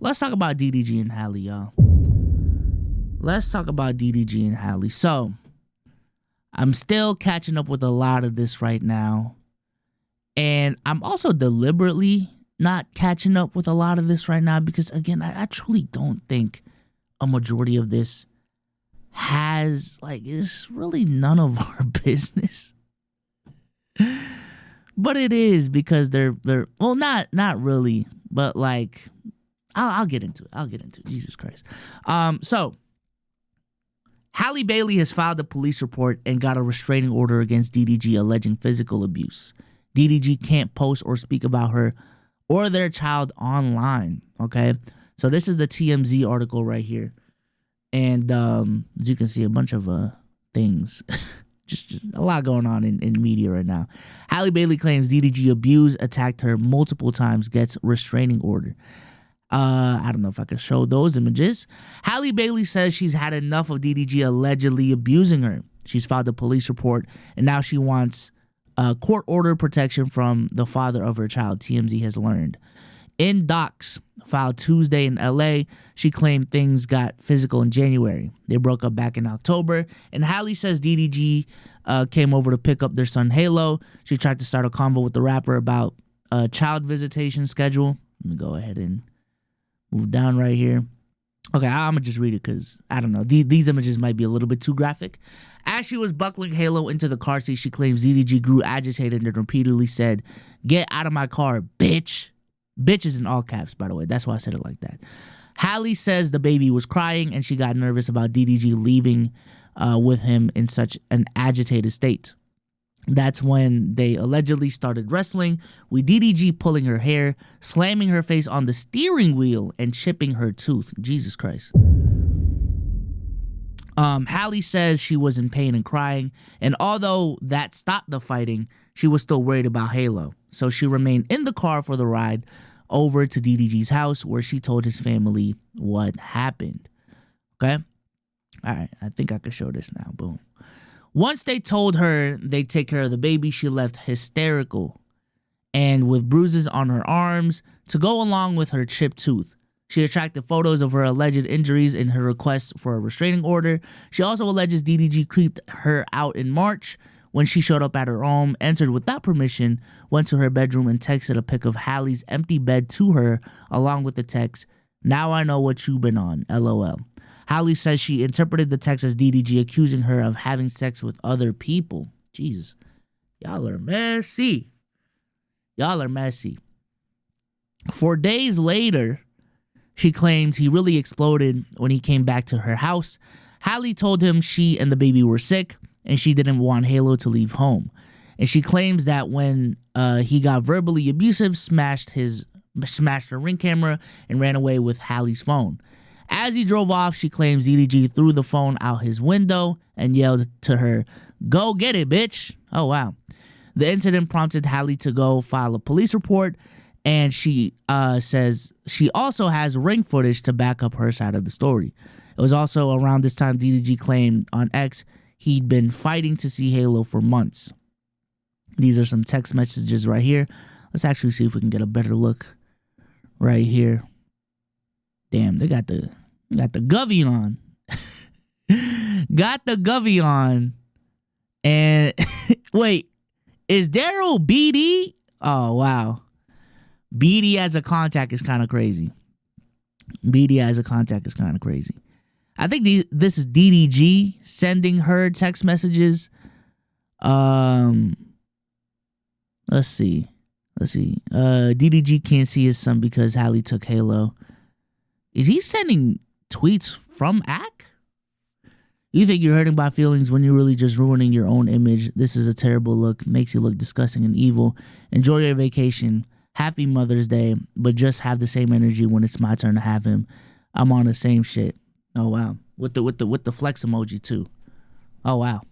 let's talk about DDG and Halle, y'all. Let's talk about DDG and Halle. So, I'm still catching up with a lot of this right now. And I'm also deliberately not catching up with a lot of this right now because, again, I truly don't think a majority of this has, like, it's really none of our business. But it is because they're well, not really, but like, I'll get into it. Jesus Christ. So Halle Bailey has filed a police report and got a restraining order against DDG alleging physical abuse. DDG can't post or speak about her or their child online. Okay, so this is the TMZ article right here, and as you can see, a bunch of things. Just a lot going on in media right now. Halle Bailey claims DDG attacked her multiple times, gets restraining order. I don't know if I can show those images. Halle Bailey says she's had enough of DDG allegedly abusing her. She's filed a police report, and now she wants court order protection from the father of her child, TMZ has learned. In docs filed Tuesday in LA, she claimed things got physical in January. They broke up back in October, and Halle says DDG came over to pick up their son Halo. She tried to start a convo with the rapper about a child visitation schedule. Let me go ahead and move down right here. Okay, I'm gonna just read it because I don't know. These images might be a little bit too graphic. As she was buckling Halo into the car seat, she claims DDG grew agitated and repeatedly said, "Get out of my car, bitch." Bitch is in all caps, by the way. That's why I said it like that. Halle says the baby was crying and she got nervous about DDG leaving with him in such an agitated state. That's when they allegedly started wrestling, with DDG pulling her hair, slamming her face on the steering wheel, and chipping her tooth. Jesus Christ. Halle says she was in pain and crying, and although that stopped the fighting, she was still worried about Halo. So she remained in the car for the ride over to DDG's house, where she told his family what happened. Okay? All right, I think I could show this now. Boom. Once they told her they'd take care of the baby, she left hysterical and with bruises on her arms to go along with her chipped tooth. She attracted photos of her alleged injuries in her request for a restraining order. She also alleges DDG creeped her out in March when she showed up at her home, entered without permission, went to her bedroom and texted a pic of Halle's empty bed to her, along with the text, "Now I know what you've been on, LOL." Halle says she interpreted the text as DDG accusing her of having sex with other people. Jesus. Y'all are messy. Y'all are messy. 4 days later, she claims he really exploded when he came back to her house. Halle told him she and the baby were sick and she didn't want Halo to leave home. And she claims that when he got verbally abusive, smashed her Ring camera and ran away with Halle's phone. As he drove off, she claims DDG threw the phone out his window and yelled to her, "Go get it, bitch." Oh, wow. The incident prompted Halle to go file a police report, and she says she also has Ring footage to back up her side of the story. It was also around this time DDG claimed on X he'd been fighting to see Halo for months. These are some text messages right here. Let's actually see if we can get a better look right here. Damn, they got the govy on. Got the govy on. And wait, is Daryl BD? Oh, wow. BD as a contact is kind of crazy. I think this is DDG sending her text messages. Let's see. DDG can't see his son because Halle took Halo. Is he sending tweets from AK? You think you're hurting my feelings when you're really just ruining your own image. This is a terrible look. Makes you look disgusting and evil. Enjoy your vacation. Happy Mother's Day, but just have the same energy when it's my turn to have him. I'm on the same shit. Oh wow. With the flex emoji too. Oh wow.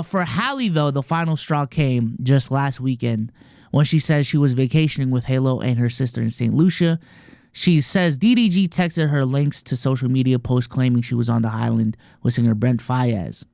For Halle though, the final straw came just last weekend when she says she was vacationing with Halo and her sister in St. Lucia. She says DDG texted her links to social media posts claiming she was on the island with singer Brent Faiyaz.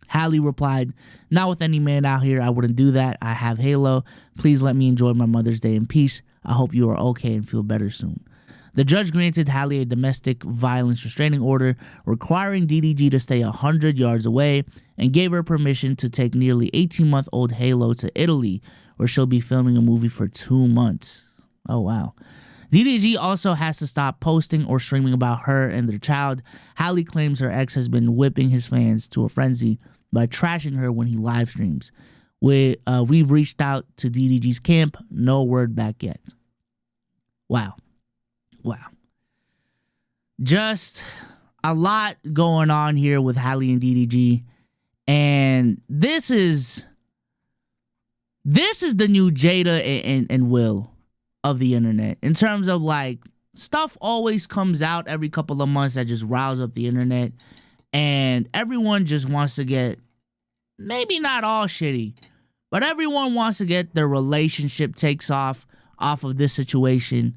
Halle replied, "Not with any man out here. I wouldn't do that. I have Halo. Please let me enjoy my Mother's Day in peace. I hope you are okay and feel better soon. The judge granted Halle a domestic violence restraining order requiring DDG to stay 100 yards away and gave her permission to take nearly 18-month-old Halo to Italy, where she'll be filming a movie for 2 months. Oh, wow. DDG also has to stop posting or streaming about her and their child. Halle claims her ex has been whipping his fans to a frenzy by trashing her when he live streams. We've reached out to DDG's camp. No word back yet. Wow. Just a lot going on here with Halle and DDG. And this is the new Jada and Will of the internet. In terms of like, stuff always comes out every couple of months that just riles up the internet. And everyone just wants to get, maybe not all shitty, but everyone wants to get their relationship takes off of this situation.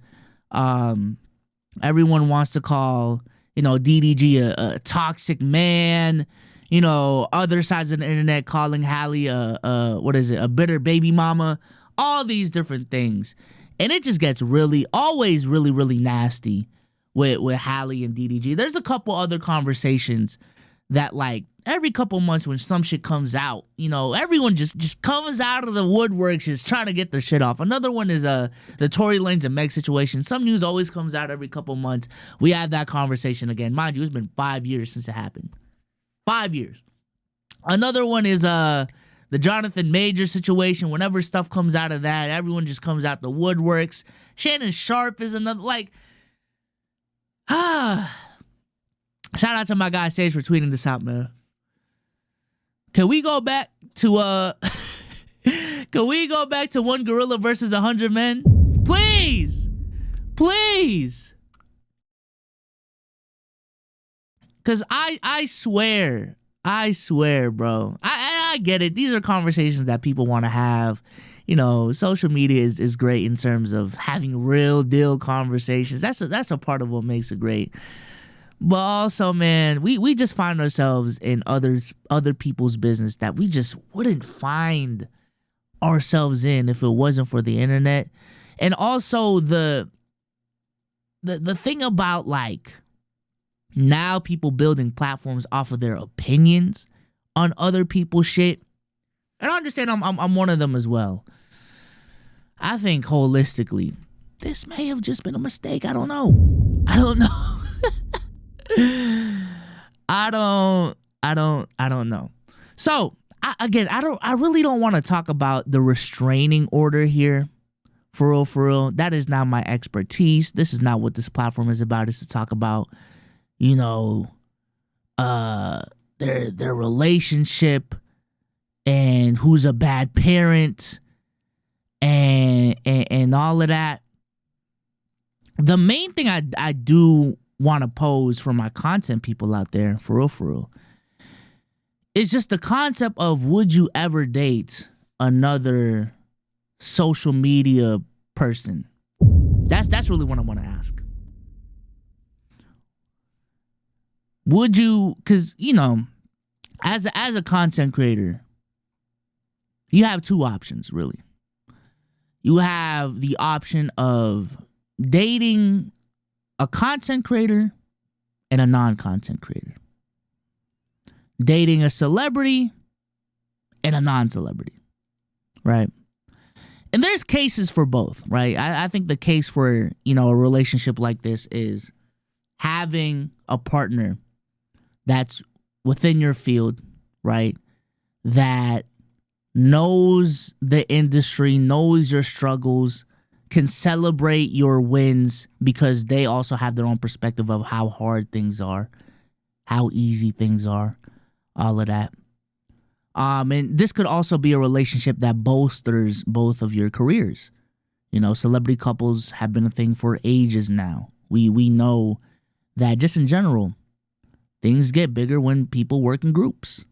Everyone wants to call, DDG a toxic man. Other sides of the internet calling Halle a bitter baby mama. All these different things. And it just gets always really nasty with Halle and DDG. There's a couple other conversations that, like, every couple months when some shit comes out, everyone just comes out of the woodworks just trying to get their shit off. Another one is the Tory Lanez and Meg situation. Some news always comes out every couple months. We have that conversation again. Mind you, it's been 5 years since it happened. 5 years. Another one is the Jonathan Major situation. Whenever stuff comes out of that, everyone just comes out the woodworks. Shannon Sharp is another, like, shout out to my guy Sage for tweeting this out, man. Can we go back to can we go back to one gorilla versus 100 men? Please. Cause I swear, bro. I get it. These are conversations that people want to have. Social media is great in terms of having real deal conversations. That's a part of what makes it great. But also, man, we just find ourselves in other people's business that we just wouldn't find ourselves in if it wasn't for the internet. And also the thing about, like, now people building platforms off of their opinions on other people's shit. And I understand I'm one of them as well. I think holistically, this may have just been a mistake. I don't know. I don't know. So I really don't want to talk about the restraining order here. For real. That is not my expertise. This is not what this platform is about. It's to talk about, their relationship and who's a bad parent and all of that. The main thing I do want to pose for my content people out there, for real, it's just the concept of, would you ever date another social media person? That's really what I want to ask. Would you? Because as a content creator, you have two options, really. You have the option of dating a content creator and a non-content creator. Dating a celebrity and a non-celebrity, right? And there's cases for both, right? I think the case for, a relationship like this is having a partner that's within your field, right? That knows the industry, knows your struggles, can celebrate your wins because they also have their own perspective of how hard things are, how easy things are, all of that. And this could also be a relationship that bolsters both of your careers. Celebrity couples have been a thing for ages now. We know that just in general, things get bigger when people work in groups,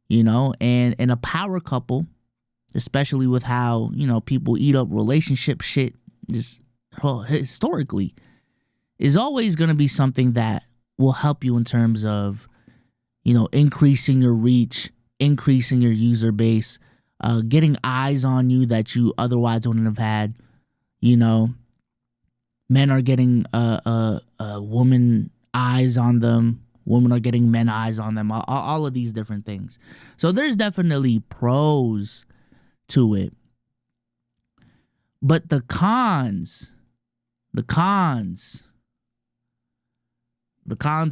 and a power couple, especially with how, people eat up relationship shit just historically, is always going to be something that will help you in terms of, increasing your reach, increasing your user base, getting eyes on you that you otherwise wouldn't have had, You know, men are getting woman eyes on them. Women are getting men eyes on them. All of these different things. So there's definitely pros to it. But the cons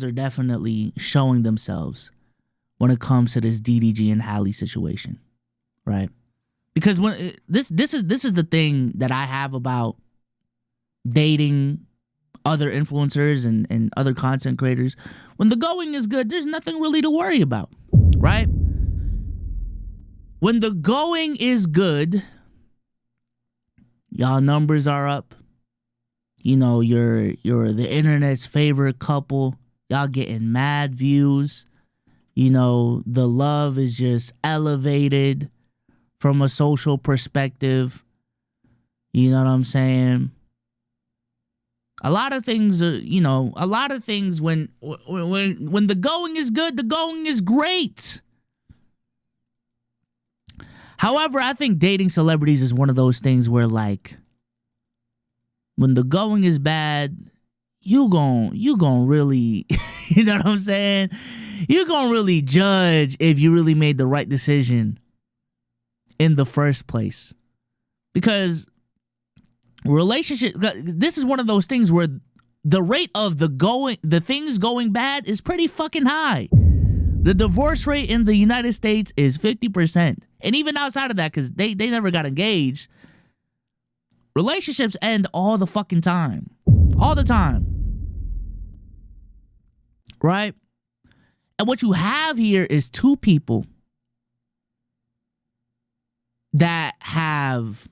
are definitely showing themselves when it comes to this DDG and Halle situation, right? Because when this is the thing that I have about dating other influencers and other content creators. When the going is good, there's nothing really to worry about, right? When the going is good, y'all numbers are up. You know, you're the internet's favorite couple. Y'all getting mad views. You know, the love is just elevated from a social perspective. You know what I'm saying? A lot of things when the going is good, the going is great. However, I think dating celebrities is one of those things where, like, when the going is bad, you gon' really, you know what I'm saying? You gon' really judge if you really made the right decision in the first place. Because this is one of those things where the rate of the things going bad is pretty fucking high. The divorce rate in the United States is 50%. And even outside of that, because they never got engaged, relationships end all the fucking time. All the time. Right? And what you have here is two people that have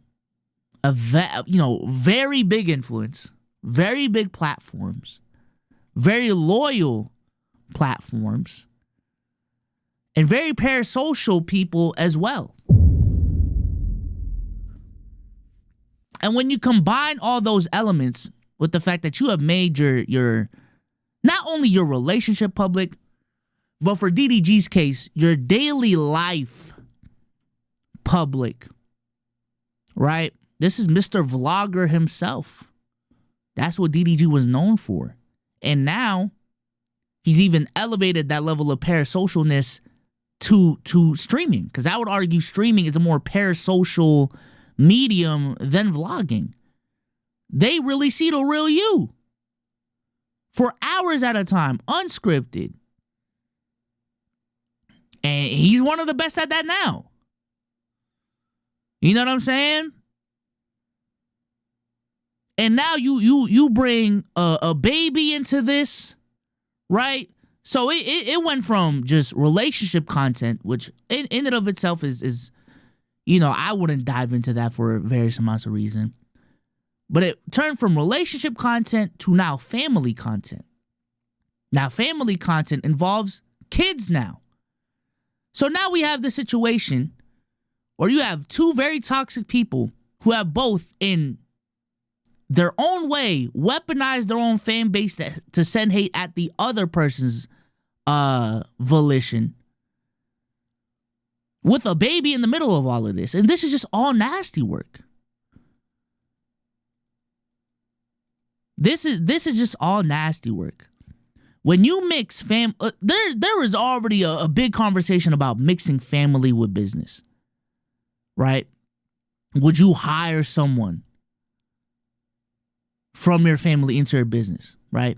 a very big influence, very big platforms, very loyal platforms, and very parasocial people as well. And when you combine all those elements with the fact that you have made your not only your relationship public, but for DDG's case, your daily life public, right? This is Mr. Vlogger himself. That's what DDG was known for. And now he's even elevated that level of parasocialness to streaming. Because I would argue streaming is a more parasocial medium than vlogging. They really see the real you. For hours at a time, unscripted. And he's one of the best at that now. You know what I'm saying? And now you bring a baby into this, right? So it went from just relationship content, which in and of itself is I wouldn't dive into that for various amounts of reason. But it turned from relationship content to now family content. Now family content involves kids now. So now we have the situation where you have two very toxic people who have both in their own way weaponized their own fan base to send hate at the other person's volition, with a baby in the middle of all of this. And this is just all nasty work. This is just all nasty work. When you mix there is already a big conversation about mixing family with business, right? Would you hire someone from your family into your business, right?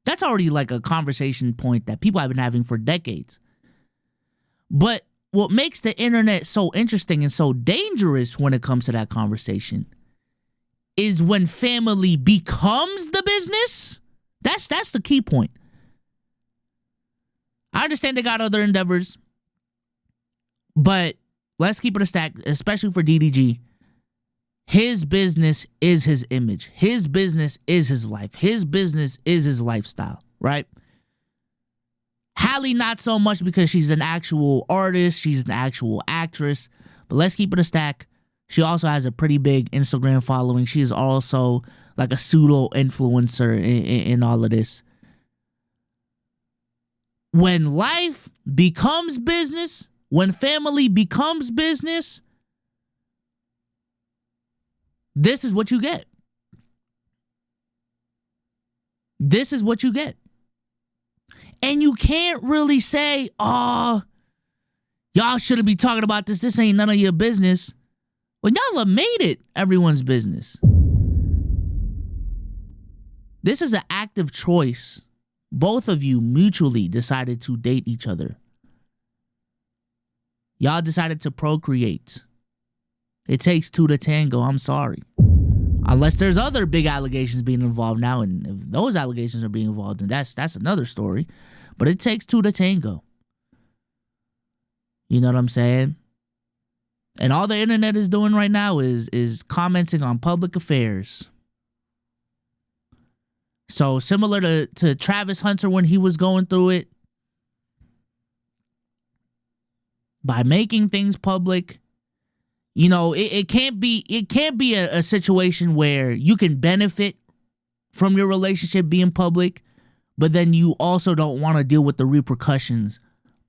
That's already like a conversation point that people have been having for decades. But what makes the internet so interesting and so dangerous when it comes to that conversation is when family becomes the business. That's the key point. I understand they got other endeavors, but let's keep it a stack, especially for DDG. His business is his image. His business is his life. His business is his lifestyle, right? Halle, not so much because she's an actual artist. She's an actual actress. But let's keep it a stack. She also has a pretty big Instagram following. She is also like a pseudo-influencer in all of this. When life becomes business, when family becomes business, this is what you get. This is what you get. And you can't really say, oh, y'all shouldn't be talking about this. This ain't none of your business. Well, y'all have made it everyone's business. This is an active choice. Both of you mutually decided to date each other. Y'all decided to procreate. It takes two to tango. I'm sorry. Unless there's other big allegations being involved now, and if those allegations are being involved, then that's another story. But it takes two to tango. You know what I'm saying? And all the internet is doing right now is commenting on public affairs. So similar to Travis Hunter when he was going through it, by making things public, you know, it can't be a situation where you can benefit from your relationship being public, but then you also don't want to deal with the repercussions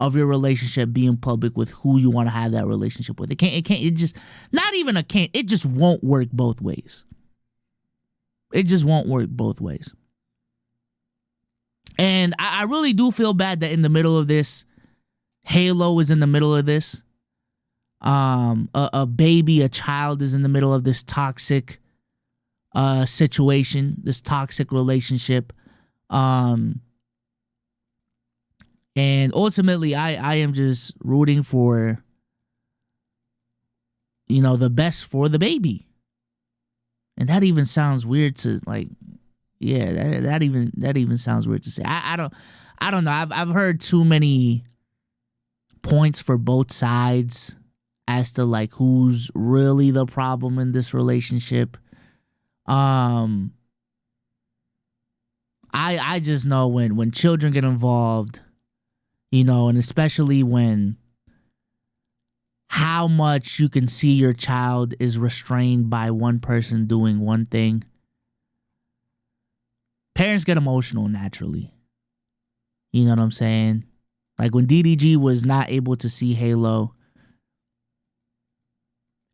of your relationship being public with who you want to have that relationship with. It just won't work both ways. It just won't work both ways. And I really do feel bad that in the middle of this, Halo is in the middle of this. A child is in the middle of this toxic situation, this toxic relationship. And ultimately, I am just rooting for, you know, the best for the baby. And that even sounds weird to, like, yeah, that even sounds weird to say. I don't know. I've heard too many points for both sides as to, like, who's really the problem in this relationship. I just know when children get involved, you know, and especially when how much you can see your child is restrained by one person doing one thing. Parents get emotional naturally. You know what I'm saying? Like when DDG was not able to see Halo.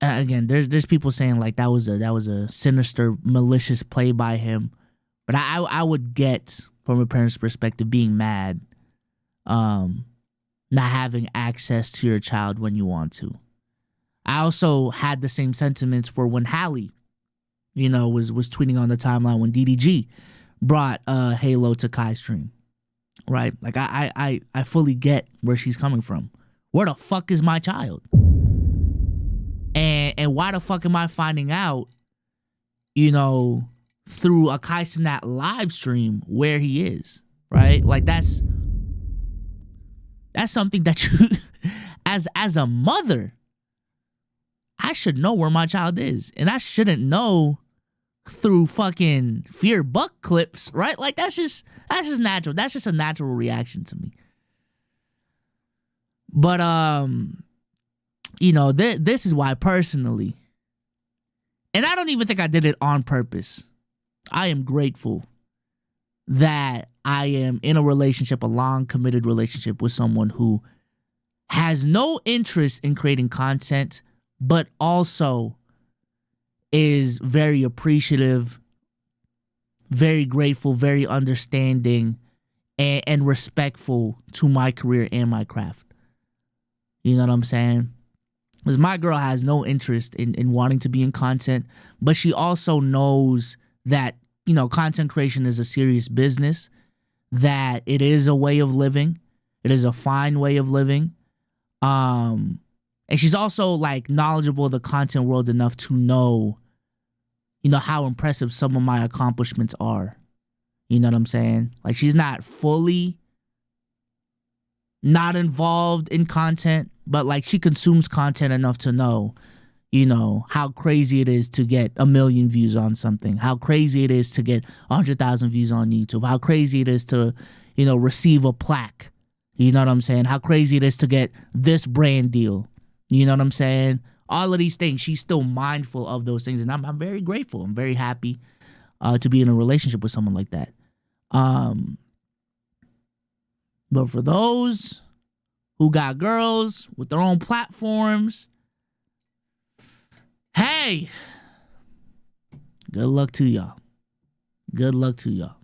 Again, there's people saying like that was a sinister, malicious play by him. But I would get, from a parent's perspective, being mad, not having access to your child when you want to. I also had the same sentiments for when Halle, you know, was tweeting on the timeline when DDG brought Halo to Kai's stream, right? Like I fully get where she's coming from. Where the fuck is my child? And why the fuck am I finding out, you know, through a Kai Cenat live stream where he is, right? Like that's something that you, as a mother, I should know where my child is, and I shouldn't know through fucking fear buck clips, right? Like that's just natural. That's just a natural reaction to me. But you know, this is why personally, and I don't even think I did it on purpose. I am grateful that I am in a relationship, a long committed relationship with someone who has no interest in creating content, but also is very appreciative, very grateful, very understanding, and respectful to my career and my craft. You know what I'm saying? Because my girl has no interest in wanting to be in content, but she also knows that, you know, content creation is a serious business, that it is a way of living. It is a fine way of living. And she's also like knowledgeable of the content world enough to know, you know, how impressive some of my accomplishments are. You know what I'm saying? Like she's not fully not involved in content, but like she consumes content enough to know, you know, how crazy it is to get 1 million views on something, how crazy it is to get 100,000 views on YouTube, how crazy it is to, you know, receive a plaque. You know what I'm saying? How crazy it is to get this brand deal. You know what I'm saying? All of these things, she's still mindful of those things, and I'm very grateful. I'm very happy to be in a relationship with someone like that. But for those who got girls with their own platforms, hey, good luck to y'all. Good luck to y'all.